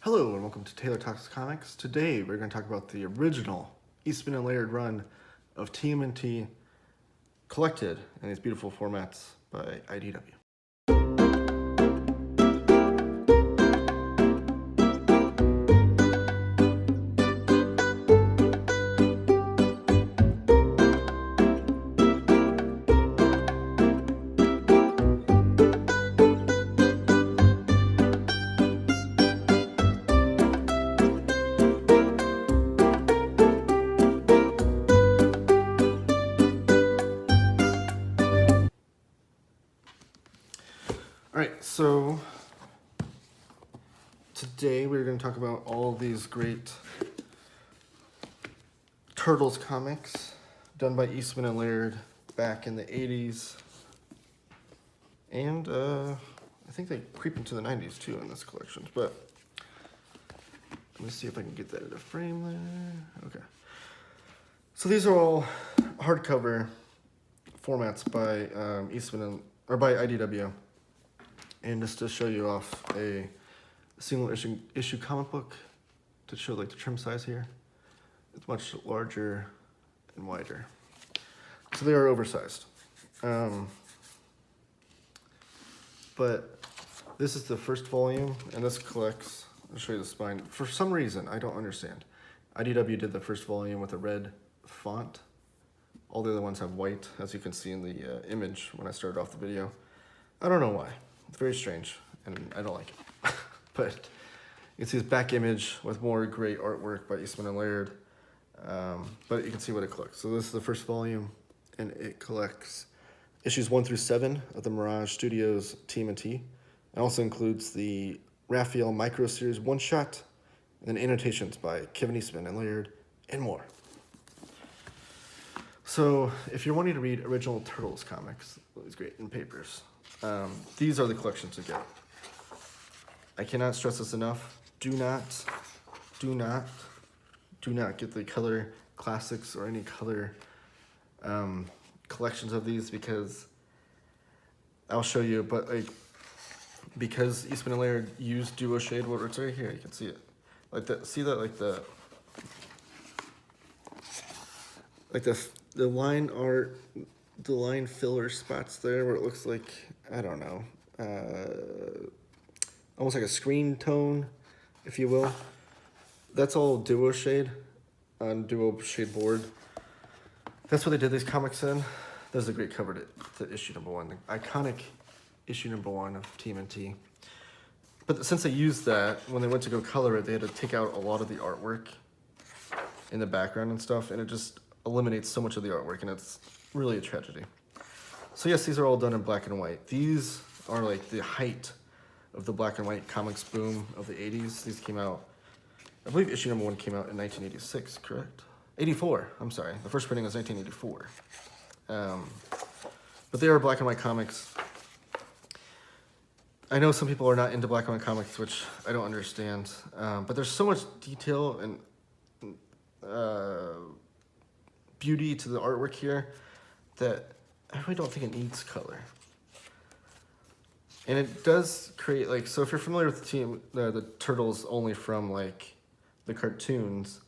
Hello and welcome to Taylor Talks Comics. Today we're going to talk about the original Eastman and Laird run of TMNT collected in these beautiful formats by IDW. Alright, so today we're going to talk about all these great Turtles comics done by Eastman and Laird back in the 80s. And I think they creep into the 90s too in this collection. But let me see if I can get that in a frame there. Okay. So these are all hardcover formats by Eastman or by IDW. And just to show you off a single issue comic book to show like the trim size here. It's much larger and wider. So they are oversized. But this is the first volume, and this collects, I'll show you the spine. For some reason, I don't understand. IDW did the first volume with a red font. All the other ones have white, as you can see in the image when I started off the video. I don't know why. It's very strange, and I don't like it. But you can see this back image with more great artwork by Eastman and Laird. But you can see what it collects. So this is the first volume, and it collects issues 1 through 7 of the Mirage Studios TMNT. It also includes the Raphael Micro Series one-shot, and then annotations by Kevin Eastman and Laird, and more. So if you're wanting to read original Turtles comics, it's great in papers. These are the collections to get. I cannot stress this enough. Do not get the color classics or any color collections of these, because I'll show you, but like, because Eastman and Laird used duo shade, well, it's right here, you can see it. Like that, see that, like the line art, the line filler spots there where it looks like, I don't know, almost like a screen tone, if you will. That's all duo shade on duo shade board. That's what they did these comics in. There's a great cover to issue number 1, the iconic issue number 1 of TMNT. But since they used that, when they went to go color it, they had to take out a lot of the artwork in the background and stuff, and it just eliminates so much of the artwork, and it's really a tragedy. So yes, these are all done in black and white. These are like the height of the black and white comics boom of the 80s. These came out, I believe issue number 1 came out in 1986, correct? 84, I'm sorry. The first printing was 1984. But they are black and white comics. I know some people are not into black and white comics, which I don't understand. But there's so much detail and beauty to the artwork here that I really don't think it needs color. And it does create, like, so if you're familiar with the Turtles only from like the cartoons,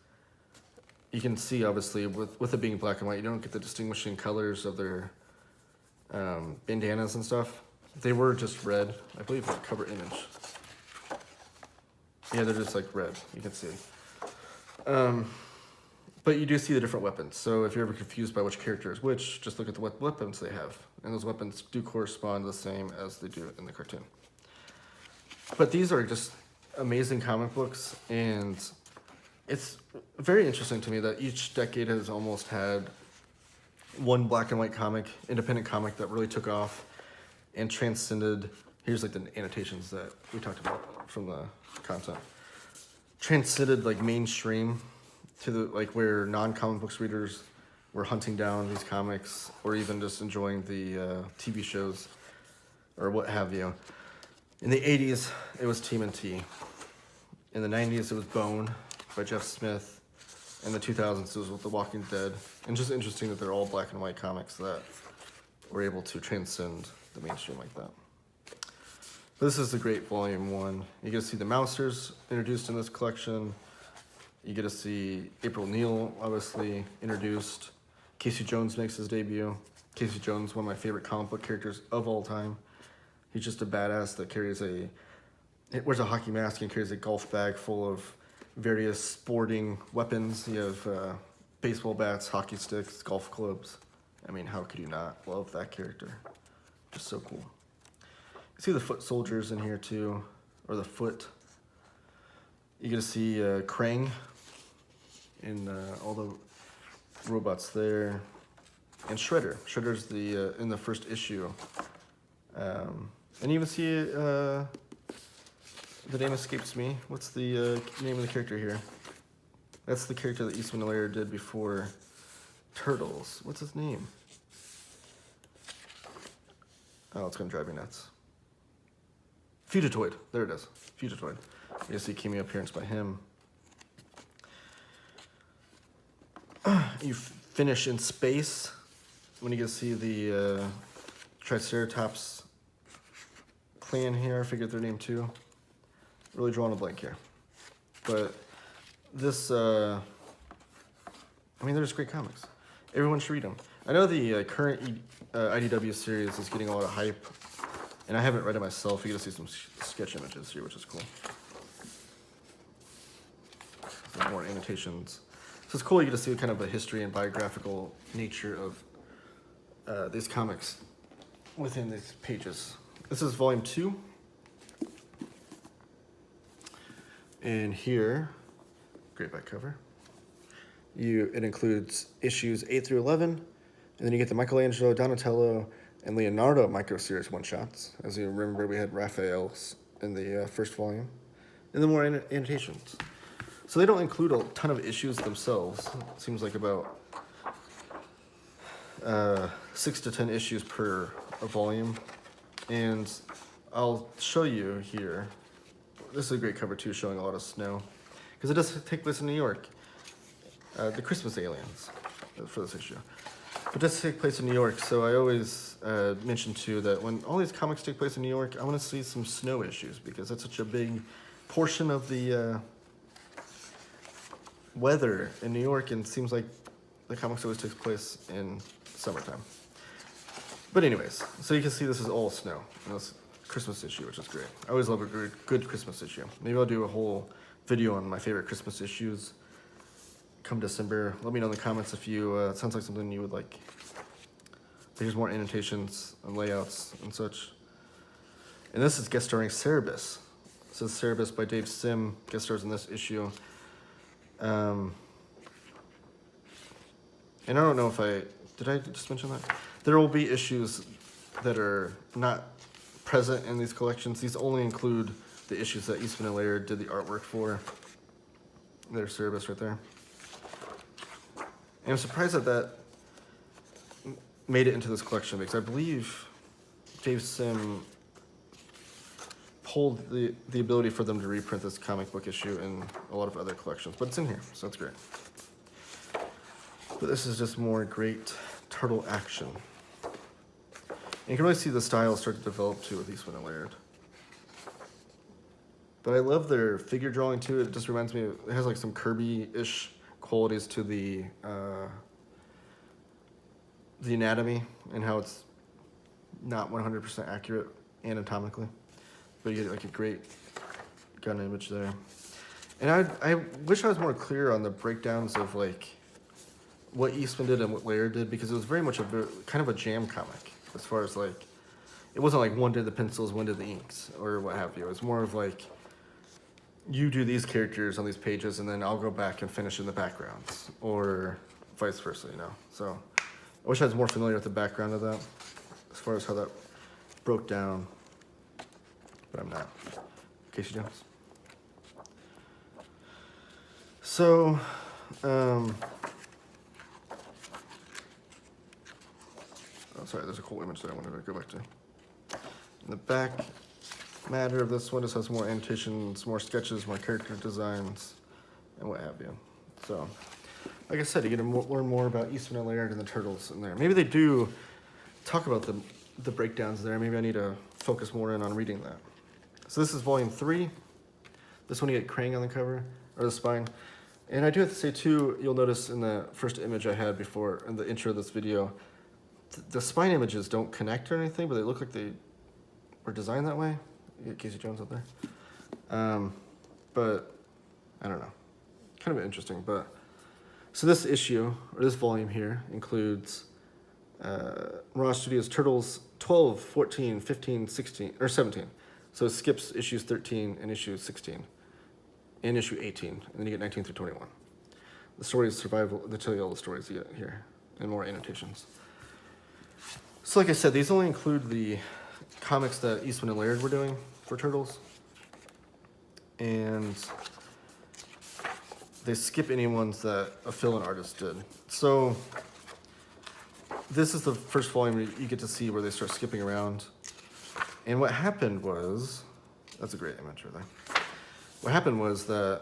you can see obviously with it being black and white, you don't get the distinguishing colors of their bandanas and stuff. They were just red. I believe the cover image. Yeah, they're just like red, you can see. But you do see the different weapons. So if you're ever confused by which character is which, just look at the weapons they have. And those weapons do correspond the same as they do in the cartoon. But these are just amazing comic books, and it's very interesting to me that each decade has almost had one black and white comic, independent comic that really took off and transcended. Here's like the annotations that we talked about from the content. Transcended like mainstream to the like where non-comic books readers were hunting down these comics, or even just enjoying the TV shows or what have you. In the 80s, it was TMNT. In the 90s, it was Bone by Jeff Smith. In the 2000s, it was with The Walking Dead. And just interesting that they're all black and white comics that were able to transcend the mainstream like that. This is the great volume 1. You get to see the Mousers introduced in this collection. You get to see April Neil, obviously, introduced. Casey Jones makes his debut. Casey Jones, one of my favorite comic book characters of all time. He's just a badass that wears a hockey mask and carries a golf bag full of various sporting weapons. You have baseball bats, hockey sticks, golf clubs. I mean, how could you not love that character? Just so cool. You see the foot soldiers in here too, or the foot. You get to see Krang and all the robots there, and Shredder. Shredder's in the first issue, and you even see the name escapes me. What's the name of the character here? That's the character that Eastman and Laird did before Turtles. What's his name? Oh, it's gonna drive me nuts. Fugitoid. There it is. Fugitoid. You see cameo appearance by him. You finish in space when you get to see the Triceratops clan here. I figured their name too. Really drawing a blank here. But this, I mean, they're just great comics. Everyone should read them. I know the current IDW series is getting a lot of hype, and I haven't read it myself. You get to see some sketch images here, which is cool. Some more annotations. So it's cool you get to see kind of a history and biographical nature of these comics within these pages. This is volume 2. And here, great back cover. It includes issues 8 through 11, and then you get the Michelangelo, Donatello, and Leonardo micro series one-shots. As you remember, we had Raphael's in the first volume, and then more annotations. So they don't include a ton of issues themselves. It seems like about 6 to 10 issues per volume. And I'll show you here. This is a great cover too, showing a lot of snow, because it does take place in New York. The Christmas aliens for this issue. But it does take place in New York, so I always mention too that when all these comics take place in New York, I want to see some snow issues, because that's such a big portion of the weather in New York, and it seems like the comics always takes place in summertime. But anyways, so you can see this is all snow in this Christmas issue, which is great. I always love a good Christmas issue. Maybe I'll do a whole video on my favorite Christmas issues come December. Let me know in the comments if you it sounds like something you would like. There's more annotations and layouts and such. And this is guest starring Cerebus. This is Cerebus by Dave Sim, guest stars in this issue. And I don't know if did I just mention that? There will be issues that are not present in these collections. These only include the issues that Eastman and Laird did the artwork for. There's Cerebus right there. And I'm surprised that made it into this collection, because I believe Dave Sim pulled the ability for them to reprint this comic book issue in a lot of other collections, but it's in here, so that's great. But this is just more great turtle action. And you can really see the style start to develop too with Eastman and Laird. But I love their figure drawing too. It just reminds me it has like some Kirby-ish qualities to the anatomy, and how it's not 100% accurate anatomically, but you get like a great gun image there. And I wish I was more clear on the breakdowns of like what Eastman did and what Laird did, because it was very much kind of a jam comic, as far as like, it wasn't like one did the pencils, one did the inks, or what have you. It was more of like, you do these characters on these pages, and then I'll go back and finish in the backgrounds, or vice versa, you know. So I wish I was more familiar with the background of that, as far as how that broke down, but I'm not. Casey Jones. So, oh, sorry, there's a cool image that I wanted to go back to. In the back matter of this one just has more annotations, more sketches, more character designs, and what have you. So, like I said, you get to learn more about Eastman and Laird and the Turtles in there. Maybe they do talk about the breakdowns there. Maybe I need to focus more in on reading that. So this is volume 3. This one you get Krang on the cover, or the spine. And I do have to say too, you'll notice in the first image I had before, in the intro of this video, the spine images don't connect or anything, but they look like they were designed that way. You get Casey Jones up there. But I don't know, kind of interesting. But so this issue, or this volume here, includes Mirage Studios Turtles 12, 14, 15, 16, or 17. So it skips issues 13 and issue 16, and issue 18, and then you get 19 through 21. The story is survival. They tell you all the stories you get here, and more annotations. So like I said, these only include the comics that Eastman and Laird were doing for Turtles, and they skip any ones that a fill-in artist did. So this is the first volume you get to see where they start skipping around. And what happened was, that's a great image right there. What happened was that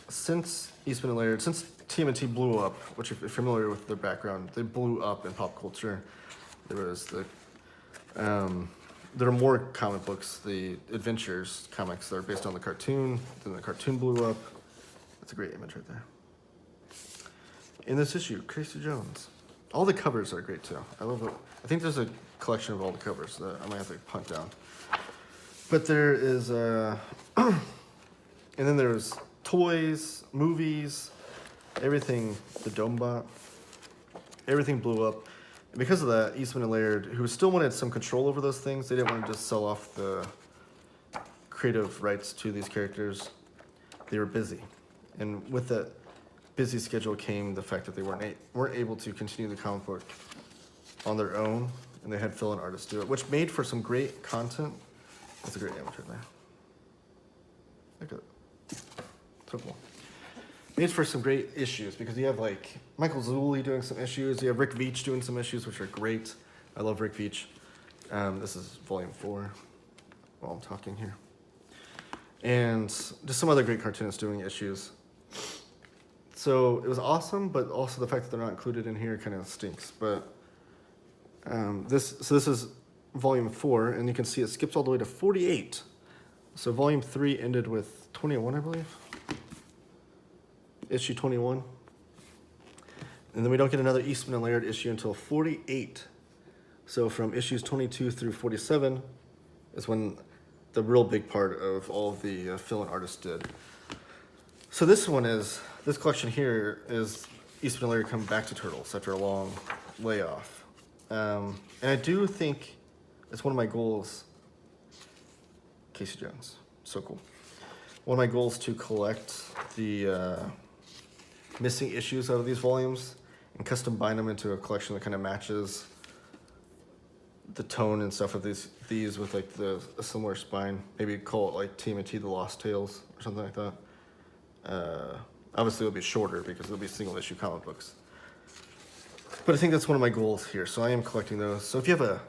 since Eastman and Laird, since TMNT blew up, which if you're familiar with their background, they blew up in pop culture. There was there are more comic books, the Adventures comics that are based on the cartoon. Then the cartoon blew up. That's a great image right there. In this issue, Casey Jones. All the covers are great too. I love it. I think there's a collection of all the covers that I might have to punt down. But there is, and then there's toys, movies, everything, the Domebot, everything blew up. And because of that, Eastman and Laird, who still wanted some control over those things, they didn't want to just sell off the creative rights to these characters. They were busy. And with that busy schedule came the fact that they weren't able to continue the comic book on their own, and they had fill-in artists do it, which made for some great content. That's a great image right there. Look at it. So cool. Made for some great issues because you have like Michael Zulli doing some issues. You have Rick Veitch doing some issues, which are great. I love Rick Veitch. This is volume 4 while I'm talking here. And just some other great cartoonists doing issues. So it was awesome, but also the fact that they're not included in here kind of stinks. But this is volume 4, and you can see it skips all the way to 48. So volume 3 ended with 21, I believe. Issue 21. And then we don't get another Eastman and Laird issue until 48. So from issues 22 through 47 is when the real big part of all of the fill-in artists did. So this collection here is Eastman and Laird coming back to Turtles after a long layoff. And I do think it's one of my goals. Casey Jones, so cool. One of my goals to collect the missing issues out of these volumes and custom bind them into a collection that kind of matches the tone and stuff of these with like a similar spine. Maybe call it like TMNT The Lost Tales or something like that. Obviously it'll be shorter because it'll be single issue comic books. But I think that's one of my goals here, so I am collecting those. So if you have a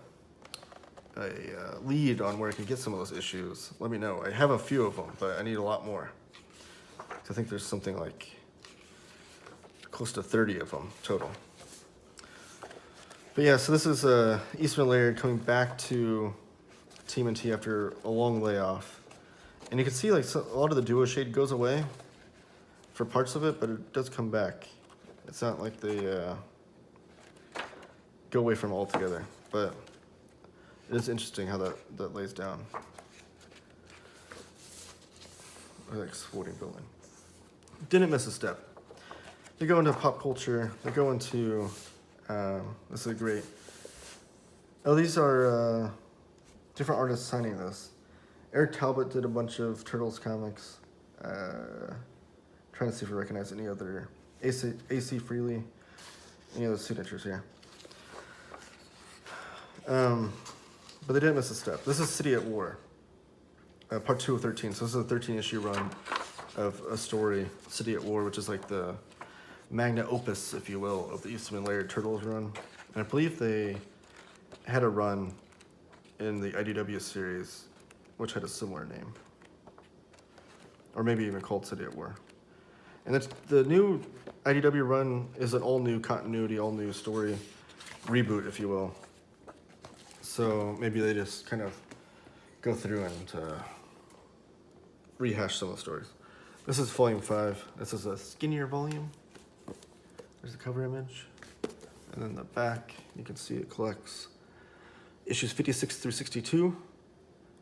lead on where I can get some of those issues, let me know. I have a few of them, but I need a lot more. I think there's something like close to 30 of them total. But yeah, so this is Eastman and Laird coming back to TMNT after a long layoff. And you can see like a lot of the duo shade goes away for parts of it, but it does come back. It's not like they go away from it altogether, but it is interesting how that lays down. Like exploding building. Didn't miss a step. They go into pop culture. They go into, this is great. Oh, these are different artists signing this. Eric Talbot did a bunch of Turtles comics. Trying to see if I recognize any other. AC Freely, any other signatures here. But they didn't miss a step. This is City at War, part 2 of 13. So this is a 13-issue run of a story, City at War, which is like the magna opus, if you will, of the Eastman and Laird Turtles run. And I believe they had a run in the IDW series, which had a similar name. Or maybe even called City at War. And it's, the new IDW run is an all-new continuity, all-new story reboot, if you will. So maybe they just kind of go through and rehash some of the stories. This is volume 5. This is a skinnier volume. There's the cover image. And then the back, you can see it collects issues 56 through 62,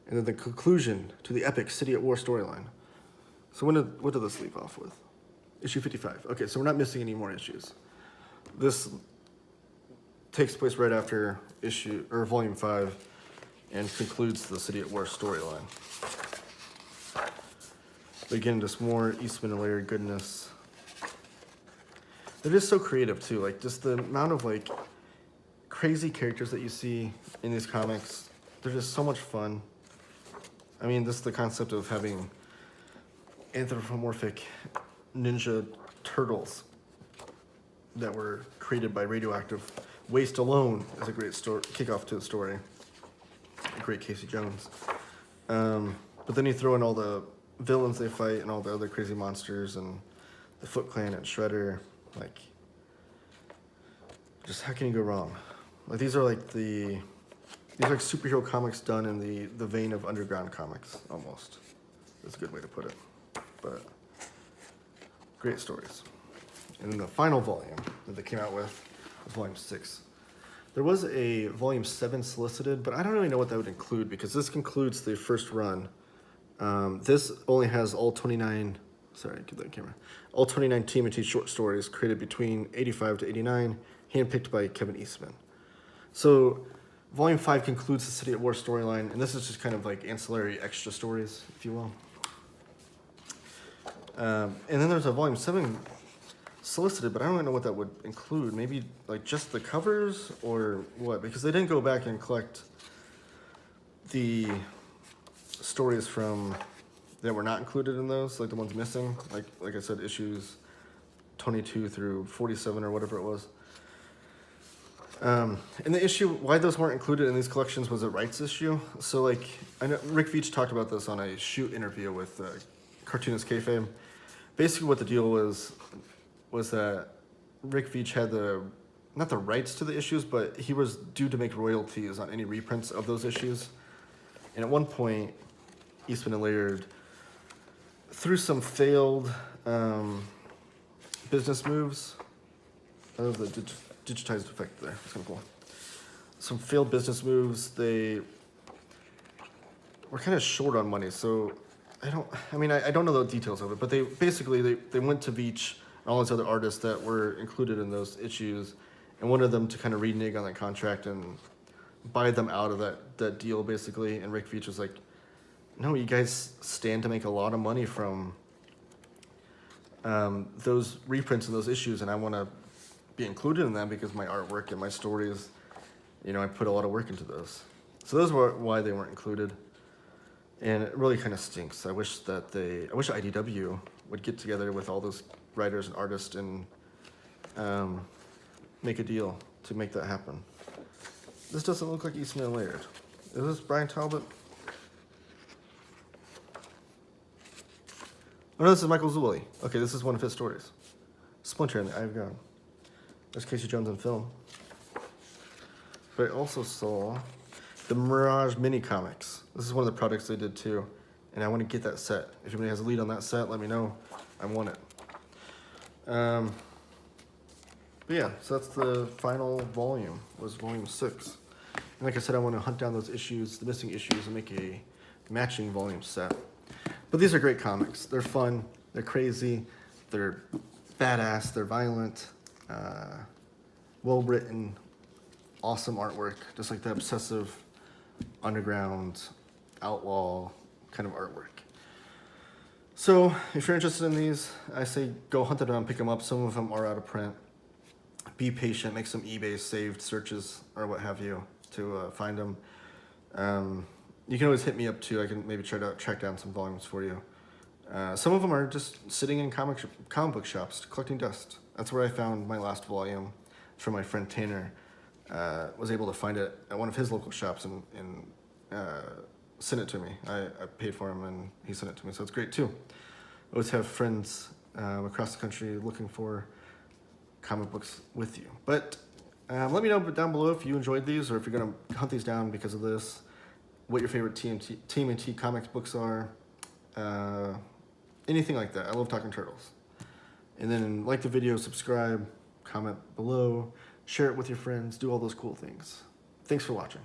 and then the conclusion to the epic City at War storyline. So what did this leave off with? Issue 55. Okay, so we're not missing any more issues. This takes place right after volume 5 and concludes the City at War storyline. But again, just more Eastman and Laird goodness. They're just so creative too, like just the amount of like crazy characters that you see in these comics, they're just so much fun. I mean, this is the concept of having anthropomorphic ninja turtles that were created by radioactive waste alone is a great kickoff to the story. A great Casey Jones. But then you throw in all the villains they fight and all the other crazy monsters and the Foot Clan and Shredder. Like, just how can you go wrong? Like these are like superhero comics done in the vein of underground comics almost. That's a good way to put it. But great stories. And then the final volume that they came out with was volume 6. There was a volume 7 solicited, but I don't really know what that would include because this concludes the first run. This only has all 29 TMNT short stories created between 85 to 89, handpicked by Kevin Eastman. So volume 5 concludes the City at War storyline, and this is just kind of like ancillary extra stories, if you will. And then there's a volume 7 solicited, but I don't really know what that would include. Maybe like just the covers or what? Because they didn't go back and collect the stories from that were not included in those, like the ones missing. Like I said, issues 22 through 47 or whatever it was. And the issue, why those weren't included in these collections was a rights issue. So like, I know Rick Veitch talked about this on a shoot interview with Cartoonist Kayfabe. Basically what the deal was that Rick Veitch had not the rights to the issues, but he was due to make royalties on any reprints of those issues. And at one point, Eastman and Laird, through some failed business moves, I love the digitized effect there, it's kind of cool. Some failed business moves, they were kind of short on money, so I don't know the details of it, but they went to Veitch and all these other artists that were included in those issues and wanted them to kind of renege on that contract and buy them out of that deal, basically. And Rick Veitch was like, no, you guys stand to make a lot of money from those reprints and those issues, and I want to be included in them because my artwork and my stories, I put a lot of work into those. So those were why they weren't included. And it really kind of stinks. I wish IDW would get together with all those writers and artists and make a deal to make that happen. This doesn't look like Eastman and Laird. Is this Brian Talbot? Oh no, this is Michael Zulli. Okay, this is one of his stories. Splinter and the Eye of God. There's Casey Jones in film. But I also saw the Mirage mini comics. This is one of the projects they did too, and I want to get that set. If anybody has a lead on that set, let me know. I want it. But yeah, so that's the final volume, was volume 6. And like I said, I want to hunt down those issues, the missing issues, and make a matching volume set. But these are great comics. They're fun, they're crazy, they're badass, they're violent, well-written, awesome artwork, just like the obsessive underground outlaw kind of artwork. So if you're interested in these, I say go hunt them down, pick them up. Some of them are out of print. Be patient, make some eBay saved searches or what have you to find them. You can always hit me up too. I can maybe try to track down some volumes for you. Some of them are just sitting in comic book shops collecting dust. That's where I found my last volume from my friend Tanner. Was able to find it at one of his local shops and sent it to me. I paid for him and he sent it to me, so it's great too. I always have friends across the country looking for comic books with you. But let me know down below if you enjoyed these or if you're going to hunt these down because of this. what your favorite TMNT comics books are, anything like that. I love talking turtles. And then like the video, subscribe, comment below, share it with your friends, do all those cool things. Thanks for watching.